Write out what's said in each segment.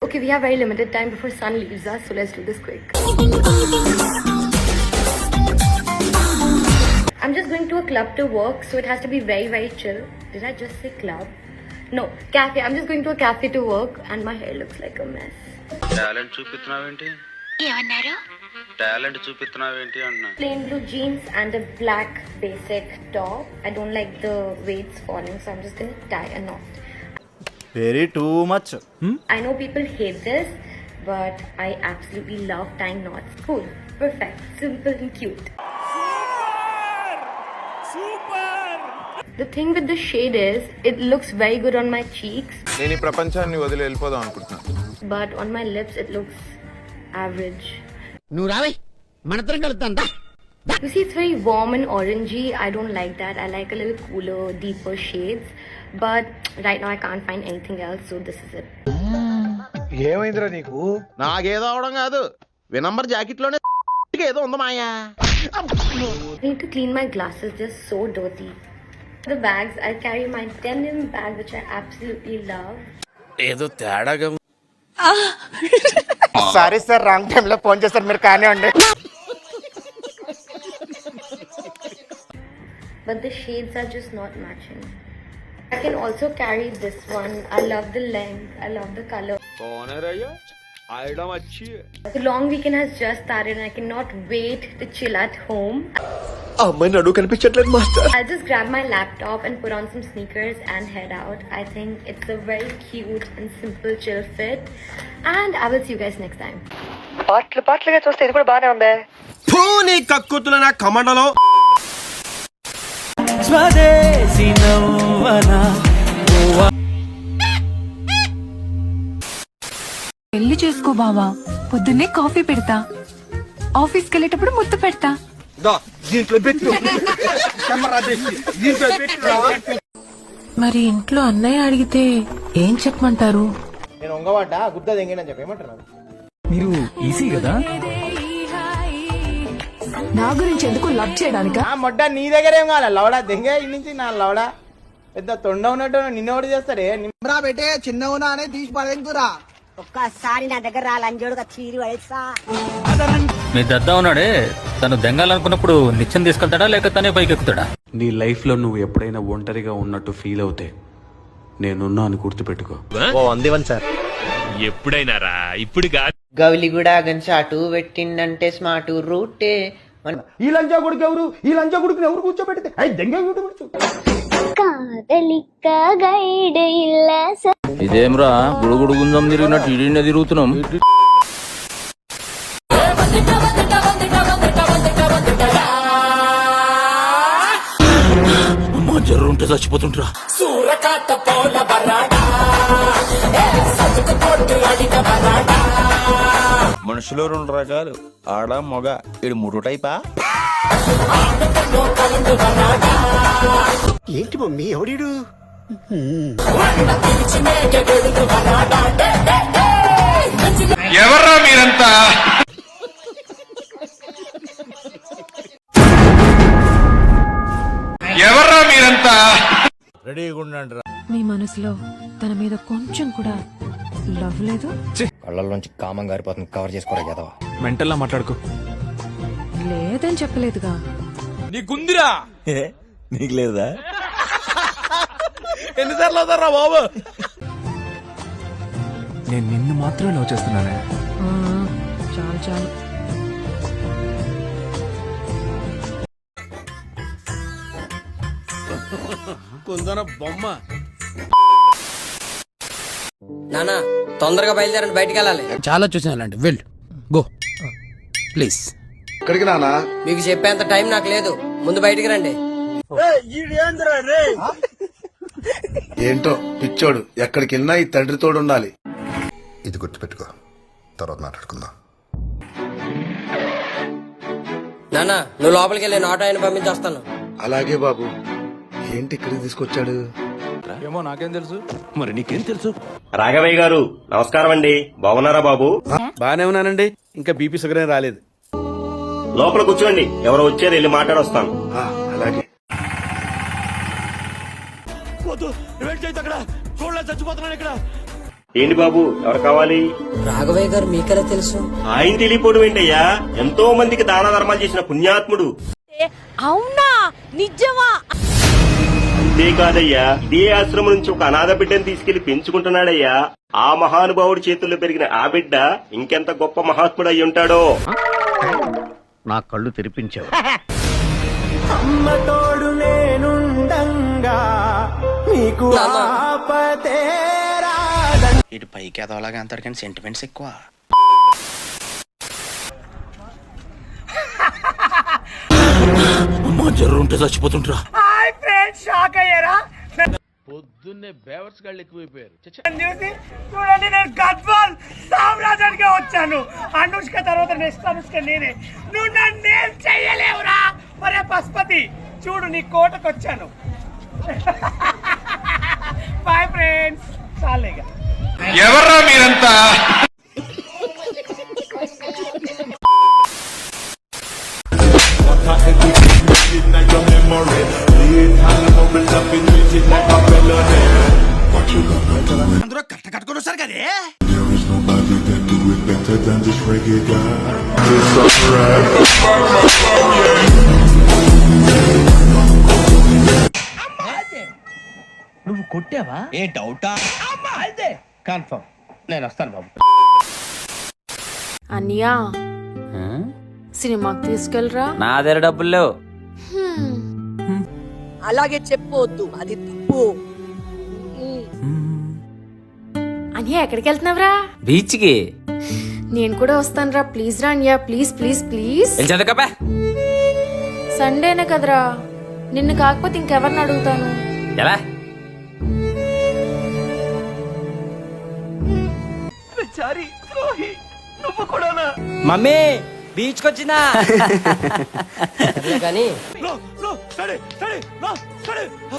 Okay, we have very limited time before sun leaves us, so let's do this quick. I'm just going to a club to work, so it has to be very, very chill. Did I just say club? No, cafe. I'm just going to a cafe to work, and my hair looks like a mess. Talent చూపిస్తున్నావేంటి talent చూపిస్తున్నావేంటి అన్నా Plain blue jeans and a black basic top. I don't like the way it's falling, so I'm just going to tie a knot. Very too much. I know people hate this, but I absolutely love tying knots. Cool, perfect, simple and cute. The thing with the shade is, it looks very good on my cheeks, నేను ఈ ప్రపంచాన్ని వదిలి వెళ్ళిపోదాం అనుకుంటున్నాను. but on my lips it looks average. నువ్వు రావే మనతరం కలుద్దాం. You see, it's very warm and orangey. I don't like that. I like a little cooler, deeper shades. But right now I can't find anything else, so this is it. ఏమైందిరా నీకు? నాకేదో అవడం కాదు, వినంబర్ jacket లోనే ఏదో ఉంది మాయా. I need to clean my glasses, they're so dirty. The bags, I carry my denim bag, which I absolutely love. ఏదో తేడాగా సారీ సార్, రాంగ్ టైం లో ఫోన్ చేస్తారు, మీరు కానివ్వండి. But the shades are just not matching. I can also carry this one. I love the length, I love the color. The long weekend has just started and I cannot wait to chill at home. I'll just grab my laptop and put on some sneakers and head out. I think it's a very cute and simple chill fit. And I will see you guys next time. పాటలుగా చూస్తే ఇది కూడా బానే ఉంది. నీ కక్కుతుల నా కమండలో స్వదేశీ నవ్వనా పెళ్లి చేసుకో బావా, పొద్దున్నే కాఫీ పెడతా, ఆఫీస్కి వెళ్ళేటప్పుడు ముద్దు పెడతా. మరి ఇంట్లో అన్నయ్య అడిగితే ఏం చెప్పమంటారు? నేను ఉంగవాట గుద్ద దెంగినని చెప్పి ఏమంటున్నాను? మీరు ఈజీ కదా. నా గురించి ఎందుకు లవ్ చేయడానికా? మొడ్డ నీ దగ్గర ఏం కావాలి? లవడా దెంగే ఇన్ని నుంచి నా లవడా పెద్ద తొండ ఉన్నట్టు నిన్నోడు చేస్తాడే. నిమ్రా పెట్టే చిన్న ఉన్నా అనే తీసి పడేందురా. ఒక్కసారి నా దగ్గర లంజోడుగా చీరి పడేస్తా. మీ దద్దా ఉన్నాడే, తను దెంగాలనుకున్నప్పుడు నిత్యం తీసుకెళ్తాడా లేక తనే పైకి ఎక్కుతాడా? నీ లైఫ్ లో నువ్వు ఎప్పుడైనా ఒంటరిగా ఉన్నట్టు ఫీల్ అవుతే నేనున్నా అని గుర్తుపెట్టుకో. సార్ ఎప్పుడైనా రా, ఇప్పుడు కాదు. గౌలిగూడ గన్షాటు పెట్టిండంటే స్మార్ట్ రూటే. ఈ లంచా కొడుకు ఎవరు? ఈ లంచా కొడుకుని ఎవరు కూర్చోబెడితే అయి దెంగే ఇదేమ్రా గుడుగుడు గుంజం తిరిగినట్టు ఇడినే తిరుగుతున్నాం. జర్రు ఉంటే చచ్చిపోతుంటరా. మనుషులు రెండు రకాలు, ఆడ మగ. ఇడు మూడు టైపా? ఏంటి మమ్మీ ఎవడీడు? ఎవర్రా మీరంతా? ఎవర్రా మీరంతా? రెడీగా ఉండండి. మీ మనసులో తన మీద కొంచెం కూడా లవ్ లేదు? కళ్ళల్లోంచి కామం గారిపోతుంది, కవర్ చేసుకోరా కదా. మెంటల్లా మాట్లాడుకో. లేదని చెప్పలేదుగా. నీకుందిరా? నీకు లేదా? ఎన్నిసార్లు అవుతారా బాబు? నేను నిన్ను మాత్రమే లవ్ చేస్తున్నానే. చాలు చాలు. కుందన బొమ్మ. నానా తొందరగా బయలుదేరండి, బయటికి వెళ్ళాలి. చాలా చూసానండి, వెళ్ళు గో ప్లీజ్. ఎక్కడికి నానా? మీకు చెప్పేంత టైం నాకు లేదు, ముందు బయటికి రండి. ఏంటో పిచ్చోడు, ఎక్కడికి వెళ్ళినా ఈ తండ్రి తోడు ఉండాలి. ఇది గుర్తుపెట్టుకో, తర్వాత మాట్లాడుకుందాం. నానా నువ్వు లోపలికి వెళ్ళి ఆటో ఆయన పంపించేస్తాను. అలాగే బాబు. ఏంటి ఇక్కడికి తీసుకొచ్చాడు? ఏమో నాకేం తెలుసు. మరి నీకేం తెలుసు? రాఘవయ్య గారు నమస్కారం అండి, బాగున్నారా బాబు? బానే ఉన్నానండి, ఇంకా బీపీ షుగర్ ఏం రాలేదు. లోపల కూర్చోండి, ఎవరో వచ్చారు, వెళ్ళి మాట్లాడొస్తాను. అలాగే. అక్కడ చూడలే, చచ్చిపోతున్నాను ఇక్కడ. ఏంటి బాబు ఎవరు కావాలి? రాఘవయ్య గారు మీకెలా తెలుసు? ఆయన తెలియపోవడం ఏంటయ్యా, ఎంతో మందికి దాన ధర్మాలు చేసిన పుణ్యాత్ముడు. అవునా నిజమా? అంతేకాదయ్యా, ఇదే ఆశ్రమం నుంచి ఒక అనాథ బిడ్డను తీసుకెళ్లి పెంచుకుంటున్నాడయ్యా. ఆ మహానుభావుడి చేతుల్లో పెరిగిన ఆ బిడ్డ ఇంకెంత గొప్ప మహాత్ముడు అయి ఉంటాడో. నా కళ్ళు తెరిపించావు. అమ్మ తోడు నేనుండంగా మీకు ఆపతే రాదండి. ఇటు పైకి ఎదవలాగా అంటారు కానీ సెంటిమెంట్స్ ఎక్కువ. జర్రుంటే చచ్చిపోతుంటరా. షాక్ అయ్యారా? పొద్దున్నే బేవర్స్ గాళ్ళు ఎక్కువైపోయారు. చూసి చూడండి, నేను గద్వాల్ సామ్రాజ్యానికి వచ్చాను. అనుష్క తర్వాత నెక్స్ట్ అనుష్క నేనే. నువ్వు నన్నేం చెయ్యలేవురా మరే పశుపతి. చూడు నీ కోటకు వచ్చాను. Boy friends. చాలేగా. ఎవర్రా మీరంతా? అందరూ కట్టుకొని వస్తారు కదే. నువ్వు కొట్టావా? ఏ డౌటా? అయితే కన్ఫర్మ్ నేను వస్తాను బాబు. అన్నయ్య సినిమాకి తీసుకెళ్ళరా? నా దగ్గర డబ్బులు లేవు. అలాగే చెప్పొద్దు, అది తప్పు. అన్నయ్య ఎక్కడికి వెళ్తున్నావురా? బీచ్ కి. నేను కూడా వస్తాను రా. ప్లీజ్ రా అన్నయ్య, ప్లీజ్ ప్లీజ్ ప్లీజ్. చదకపా. సండేనే కదరా, నిన్ను కాకపోతే ఇంకెవరిని అడుగుతాను? ఎలా? మమ్మీ బీచ్ కొచ్చినా కానీ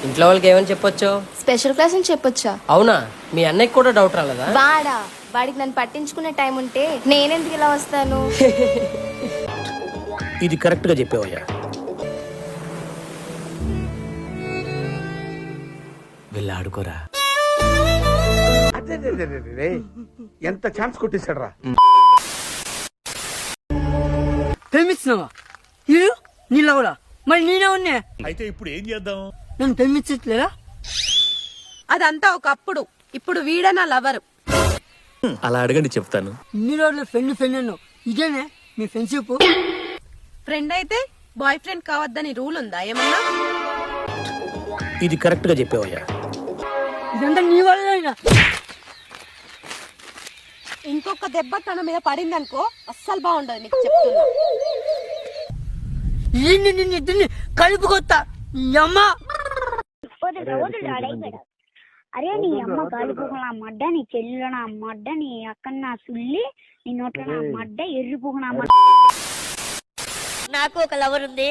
ఇంట్లో వాళ్ళకి ఏమని చెప్పొచ్చు? స్పెషల్ క్లాస్ అని చెప్పొచ్చా? అవునా? మీ అన్నయ్యకి కూడా డౌట్ రాలేదా? వాడా, వాడికి నన్ను పట్టించుకునే టైం ఉంటే నేనెందుకు ఇలా వస్తాను? ఇది కరెక్ట్ గా చెప్పావయ్యా. వెళ్ళి ఆడుకోరా. ఎంత ఛాన్స్ కొట్టేశాడు రా. ప్రేమిస్తున్నావా? మీరు నీళ్ళవరా? మరి నేనే ఉన్నా. అయితే ఇప్పుడు ఏం చేద్దాం? నన్ను ప్రేమించట్లేదా? అదంతా ఒకప్పుడు, ఇప్పుడు వీడే నా లవర్. అలా అడగండి చెప్తాను. ఇన్ని రోజులు ఫ్రెండ్ ఫ్రెండ్ అన్నావు, ఇదేనే మీ ఫ్రెండ్షిప్? ఫ్రెండ్ అయితే బాయ్ ఫ్రెండ్ కావద్దని రూల్ ఉందా ఏమన్నా? ఇది కరెక్ట్ గా చెప్పావయ్యా. ఇదంతా నీ వల్ల. ఇంకొక దెబ్బ తన మీద పడిందనుకో అస్సలు బాగుండదు, నీకు చెప్తున్నా. ఇద్దరిని కలుపుకొత్తా అమ్మ. అరే నీ అమ్మ కాలిపోకున మడ్డ, నీ చెల్లిలో నా మడ్డ, నీ అక్క నా సుల్లి, నీ నోట్లో నా మడ్డ, ఎర్రిపోకున మడ్డ. నాకు ఒక లవర్ ఉంది.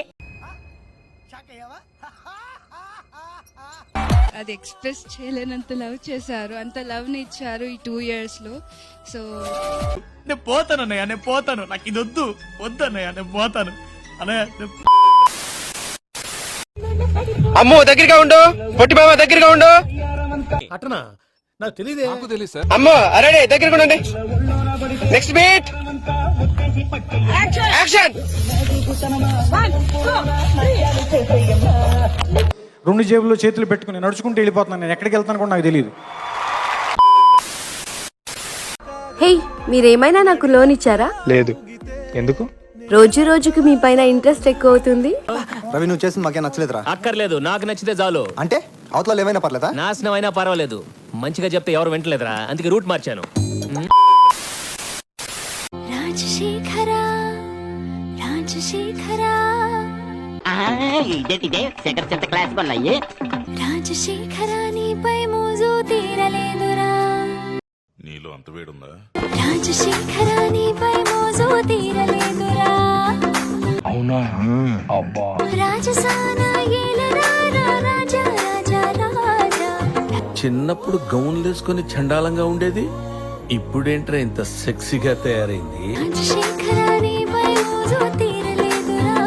అది ఎక్స్ప్రెస్ చేయలేనంత లవ్ చేశారు, అంత లవ్ ని ఇచ్చారు ఈ 2 years లో. సో నేను పోతాను అన్నయ్య, నేను పోతాను. నాకు ఇది వద్దు వద్దన్నయ్య, నేను పోతాను అన్నయ్య. అమ్మో దగ్గరగా ఉండు, పొట్టి బావ దగ్గరగా ఉండు. అటనా? నాకు తెలియదే. నాకు తెలియదు సార్. అమ్మో అరే దగ్గరగా ఉండండి. Next beat action. 2 జేబుల్లో చేతులు పెట్టుకుని నడుచుకుంటూ వెళ్ళిపోతున్నాను. నేను ఎక్కడికి వెళ్తాను కూడా నాకు తెలియదు. హే, మీరేమైనా నాకు లోన్ ఇచ్చారా? లేదు. ఎందుకు? రోజు రోజుకు మీ పైన ఇంట్రెస్ట్ ఎక్కువ అవుతుంది. రవి నువ్వు చేసింది మాకే నచ్చలేదురా. అక్కర్లేదు, నాకు నచ్చితే చాలు. అంటే అవతల ఏమైనా పర్లేదా? నాశనం అయినా పర్వాలేదు, మంచిగా చెప్తే ఎవరు వింటలేదురా, అందుకే రూట్ మార్చాను. రాజశేఖరా రాజశేఖరా రాజశేఖరా, నీపై మోజు తీరలేదురా. నీలో అంత వేడుందా? రాజశేఖరా, నీపై మోజు తీరలేదురా. అవునా? అబ్బా. రాజసానా ఏలరా రాజా రాజా రాజా. చిన్నప్పుడు గౌన్లు వేసుకుని చండాలంగా ఉండేది, ఇప్పుడేంట్రా ఇంత సెక్సీగా తయారైంది? రాజశేఖరా, నీపై మోజు తీరలేదురా.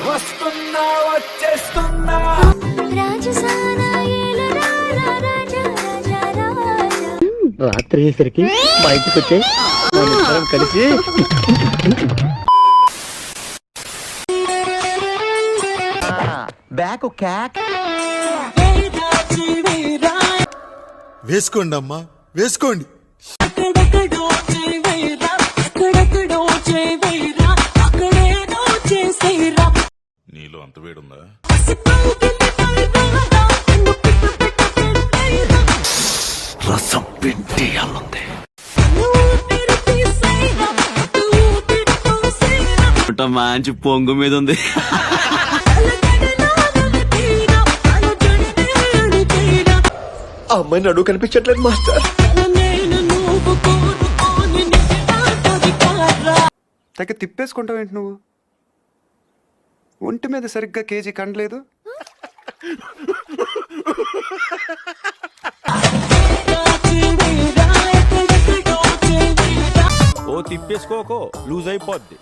వస్తున్నా వచ్చేస్తున్నా. రాజసానా ఏలరా రాజా రాజా రాజా. రాత్రి అయ్యేసరికి మా ఇంటికి వచ్చే కలిసి బ్యాక్ క్యాక్ వేసుకోండి అమ్మా వేసుకోండి. నీలో అంత వేడుందా? రసం పిండి అల్లుంది. మంచి పొంగు మీద ఉంది. ఆ అమ్మాయి నడువు కనిపించట్లేదు మాస్టర్. తగ్గ తిప్పేసుకుంటావేంటి నువ్వు? ఒంటి మీద సరిగ్గా కేజీ కండలేదు. ఓ తిప్పేసుకోకో లూజ్ అయిపోద్ది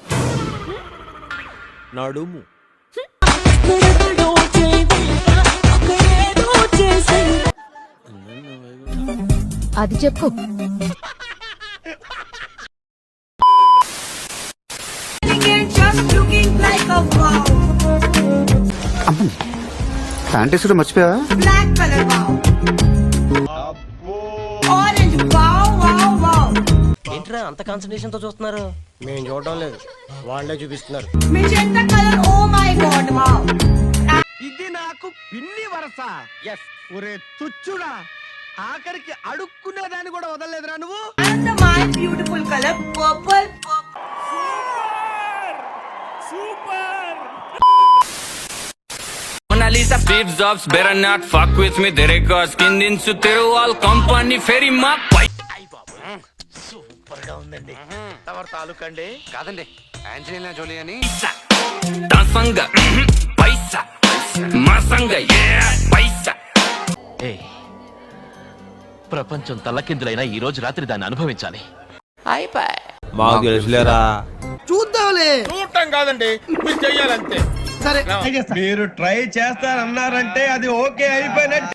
నడుము. అది చెప్పు. ఫ్యాంటసీలో మర్చిపోయా? Black colour wow, orange wow wow wow. ఏంట్రా అంత కాన్సన్ట్రేషన్ తో చూస్తున్నారు? మేము చూడడం లేదు, వాళ్ళే చూపిస్తున్నారు. Magenta colour, oh my god wow. ఇది నాకు పిన్ని వరస. ఎస్ ఒరే తుచ్చుడా, ఆఖరికి అడుక్కునేదాన్ని కూడా వదలలేదురా నువ్వు. And my beautiful color, purple. Lisa Steve Jobs better not fuck with me. There goes skin into Tiruval company ferry map. Super గా ఉందండి. తమరు తాలూకా అండి? కాదండి, ఆంజలీనా జోలీ అని. Dasanga paisa masanga yeah paisa. ప్రపంచం తల్లకిందులైనా ఈ రోజు రాత్రి దాన్ని అనుభవించాలి. మాకు తెలుసులేరా. చూడటం కాదండి, మీరు చెయ్యాలంతే. సరే మీరు ట్రై చేస్తారన్నారంటే అది ఓకే అయిపోయినట్టు.